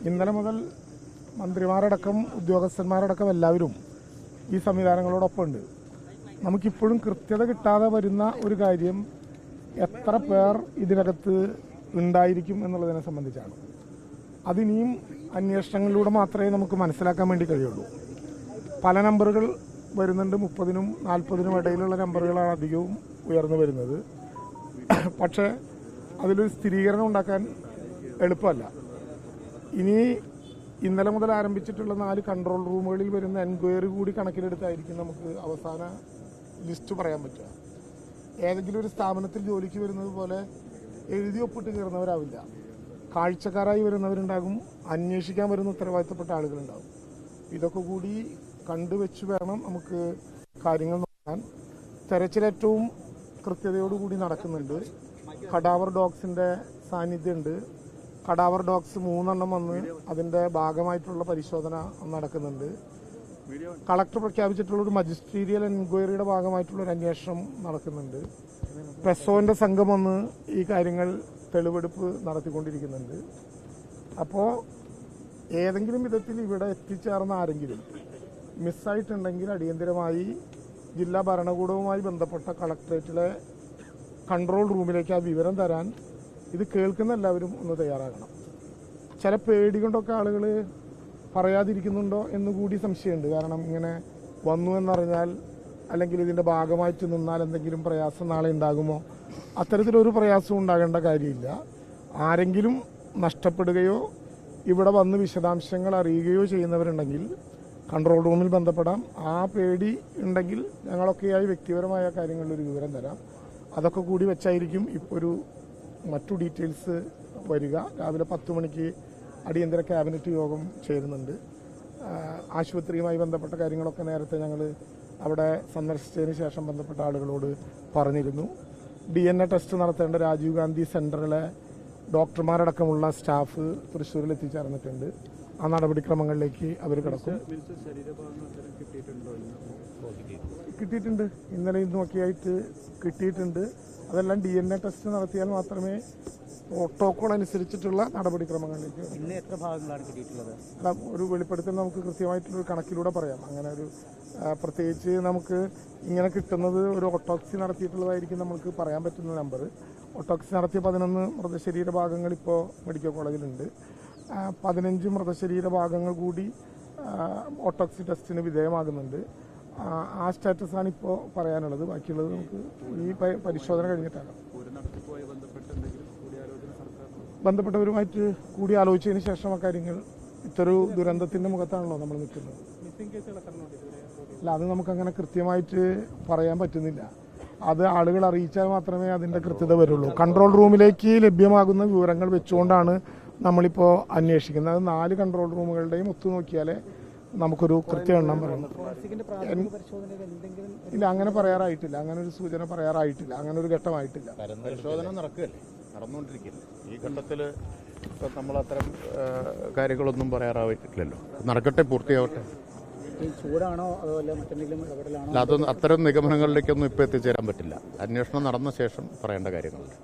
ഇന്നലെ മുതൽ മന്ത്രിമാരടക്കം ഉദ്യോഗസ്ഥന്മാരടക്കം എല്ലാവരും ഈ സംവിധാനങ്ങളോടൊപ്പം ഉണ്ട്. നമുക്കിപ്പോഴും കൃത്യത കിട്ടാതെ വരുന്ന ഒരു കാര്യം എത്ര പേർ ഇതിനകത്ത് ഉണ്ടായിരിക്കും എന്നുള്ളതിനെ സംബന്ധിച്ചാണ്. അതിനിയും അന്വേഷണങ്ങളിലൂടെ മാത്രമേ നമുക്ക് മനസ്സിലാക്കാൻ വേണ്ടി കഴിയുള്ളൂ. പല നമ്പറുകൾ വരുന്നുണ്ട്, 30നും 40നും ഇടയിലുള്ള നമ്പറുകളാണ് അധികവും ഉയർന്നു വരുന്നത്. പക്ഷേ അതിലൊരു സ്ഥിരീകരണം ഉണ്ടാക്കാൻ എളുപ്പമല്ല. ഇനി ഇന്നലെ മുതൽ ആരംഭിച്ചിട്ടുള്ള 4 കൺട്രോൾ റൂമുകളിൽ വരുന്ന എൻക്വയറി കൂടി കണക്കിലെടുത്തായിരിക്കും നമുക്ക് അവസാന ലിസ്റ്റ് പറയാൻ പറ്റുക. ഏതെങ്കിലും ഒരു സ്ഥാപനത്തിൽ ജോലിക്ക് വരുന്നത് പോലെ എഴുതി ഒപ്പിട്ട് കയറുന്നവരാവില്ല. കാഴ്ചക്കാരായി വരുന്നവരുണ്ടാകും, അന്വേഷിക്കാൻ വരുന്ന ഉത്തരവാദിത്തപ്പെട്ട ആളുകളുണ്ടാകും. ഇതൊക്കെ കൂടി കണ്ടുവെച്ച് വേണം നമുക്ക് കാര്യങ്ങൾ നോക്കാൻ. തെരച്ചിലേറ്റവും കൃത്യതയോടുകൂടി നടക്കുന്നുണ്ട്. കടാവർ ഡോഗ്സിൻ്റെ സാന്നിധ്യമുണ്ട്. കടാവർ ഡോഗ്സ് 3 എണ്ണം വന്ന് അതിൻ്റെ ഭാഗമായിട്ടുള്ള പരിശോധന നടക്കുന്നുണ്ട്. കളക്ടർ പ്രഖ്യാപിച്ചിട്ടുള്ളൊരു മജിസ്ട്രീരിയൽ എൻക്വയറിയുടെ ഭാഗമായിട്ടുള്ളൊരു അന്വേഷണം നടക്കുന്നുണ്ട്. പെസോന്റെ സംഘം വന്ന് ഈ കാര്യങ്ങൾ തെളിവെടുപ്പ് നടത്തിക്കൊണ്ടിരിക്കുന്നുണ്ട്. അപ്പോൾ ഏതെങ്കിലും വിധത്തിൽ ഇവിടെ എത്തിച്ചേർന്ന ആരെങ്കിലും മിസ്സായിട്ടുണ്ടെങ്കിൽ അടിയന്തരമായി ജില്ലാ ഭരണകൂടവുമായി ബന്ധപ്പെട്ട കളക്ടറേറ്റിലെ കൺട്രോൾ റൂമിലേക്ക് ആ വിവരം തരാൻ ഇത് കേൾക്കുന്ന എല്ലാവരും ഒന്ന് തയ്യാറാകണം. ചില പേടി കൊണ്ടൊക്കെ ആളുകൾ പറയാതിരിക്കുന്നുണ്ടോ എന്നുകൂടി സംശയമുണ്ട്. കാരണം ഇങ്ങനെ വന്നു എന്നറിഞ്ഞാൽ അല്ലെങ്കിൽ ഇതിൻ്റെ ഭാഗമായിട്ട് നിന്നാൽ എന്തെങ്കിലും പ്രയാസം നാളെ ഉണ്ടാകുമോ? അത്തരത്തിലൊരു പ്രയാസവും ഉണ്ടാകേണ്ട കാര്യമില്ല. ആരെങ്കിലും നഷ്ടപ്പെടുകയോ ഇവിടെ വന്ന് വിശദാംശങ്ങൾ അറിയുകയോ ചെയ്യുന്നവരുണ്ടെങ്കിൽ കൺട്രോൾ റൂമിൽ ബന്ധപ്പെടാം. ആ പേടി ഉണ്ടെങ്കിൽ ഞങ്ങളൊക്കെയായി വ്യക്തിപരമായ കാര്യങ്ങളിലൊരു വിവരം തരാം. അതൊക്കെ കൂടി വെച്ചായിരിക്കും ഇപ്പോൾ ഒരു മറ്റു ഡീറ്റെയിൽസ് വരിക. രാവിലെ 10 മണിക്ക് അടിയന്തര ക്യാബിനറ്റ് യോഗം ചേരുന്നുണ്ട്. ആശുപത്രിയുമായി ബന്ധപ്പെട്ട കാര്യങ്ങളൊക്കെ നേരത്തെ ഞങ്ങൾ അവിടെ സന്ദർശിച്ചതിന് ശേഷം ബന്ധപ്പെട്ട ആളുകളോട് പറഞ്ഞിരുന്നു. DNA ടെസ്റ്റ് നടത്തേണ്ട രാജീവ് ഗാന്ധി സെൻറ്ററിലെ ഡോക്ടർമാരടക്കമുള്ള സ്റ്റാഫ് തൃശ്ശൂരിൽ എത്തിച്ചേർന്നിട്ടുണ്ട്. ആ നടപടിക്രമങ്ങളിലേക്ക് അവർ കിടക്കും. കിട്ടിയിട്ടുണ്ട്. ഇന്നലെ ഇന്നുമൊക്കെയായിട്ട് കിട്ടിയിട്ടുണ്ട്. അതെല്ലാം DNA ടെസ്റ്റ് നടത്തിയാൽ മാത്രമേ പ്രോട്ടോകോൾ അനുസരിച്ചിട്ടുള്ള നടപടിക്രമങ്ങളിലേക്ക്. ഇന്ന് എത്ര ഭാഗങ്ങളാണ് കിട്ടിയിട്ടുള്ളത്? അല്ല, ഒരു വെളിപ്പെടുത്തൽ നമുക്ക് കൃത്യമായിട്ടുള്ളൊരു കണക്കിലൂടെ പറയാം. അങ്ങനെ ഒരു പ്രത്യേകിച്ച് നമുക്ക് ഇങ്ങനെ കിട്ടുന്നത് ഒരു ഓട്ടോപ്സി നടത്തിയിട്ടുള്ളതായിരിക്കും നമുക്ക് പറയാൻ പറ്റുന്ന നമ്പർ. ഓട്ടോപ്സി നടത്തിയ 11 മൃതശരീര ഭാഗങ്ങൾ ഇപ്പോൾ മെഡിക്കൽ കോളേജിലുണ്ട്. 15 മൃതശരീര ഭാഗങ്ങൾ കൂടി ഓട്ടോപ്സി ടെസ്റ്റിന് വിധേയമാകുന്നുണ്ട്. ആ സ്റ്റാറ്റസാണ് ഇപ്പോൾ പറയാനുള്ളത്. ബാക്കിയുള്ളത് നമുക്ക് ഈ പരിശോധന കഴിഞ്ഞിട്ടാണ്. ബന്ധപ്പെട്ടവരുമായിട്ട് കൂടി ആലോചിച്ചതിന് ശേഷം അക്കാര്യങ്ങൾ, ഇത്തരം ദുരന്തത്തിന്റെ മുഖത്താണല്ലോ നമ്മൾ നിൽക്കുന്നത്. അല്ല, അത് നമുക്കങ്ങനെ കൃത്യമായിട്ട് പറയാൻ പറ്റുന്നില്ല. അത് ആളുകൾ അറിയിച്ചാൽ മാത്രമേ അതിന്റെ കൃത്യത വരുള്ളൂ. കൺട്രോൾ റൂമിലേക്ക് ലഭ്യമാകുന്ന വിവരങ്ങൾ വെച്ചുകൊണ്ടാണ് നമ്മളിപ്പോൾ അന്വേഷിക്കുന്നത്. അത് 4 കൺട്രോൾ റൂമുകളുടെയും ഒത്തുനോക്കിയാലേ നമുക്കൊരു കൃത്യ എണ്ണം പറയണം. ഇല്ല, അങ്ങനെ പറയാറായിട്ടില്ല. അങ്ങനെ ഒരു സൂചന പറയാറായിട്ടില്ല. അങ്ങനെ ഒരു ഘട്ടമായിട്ടില്ല. പരിശോധന നടന്നുകൊണ്ടിരിക്കുന്നു. ഈ ഘട്ടത്തിൽ നമ്മളത്തരം കാര്യങ്ങളൊന്നും പറയാറായിട്ടില്ലല്ലോ. നടക്കട്ടെ, പൂർത്തിയാവട്ടെ. ചൂടാണോ അതുപോലെ മറ്റെന്തെങ്കിലും ഇടപെടലാണോ? അതൊന്നും അത്തരം നിഗമനങ്ങളിലേക്കൊന്നും ഇപ്പോൾ എത്തിച്ചേരാൻ പറ്റില്ല. അന്വേഷണം നടന്ന ശേഷം പറയേണ്ട കാര്യങ്ങളുണ്ട്.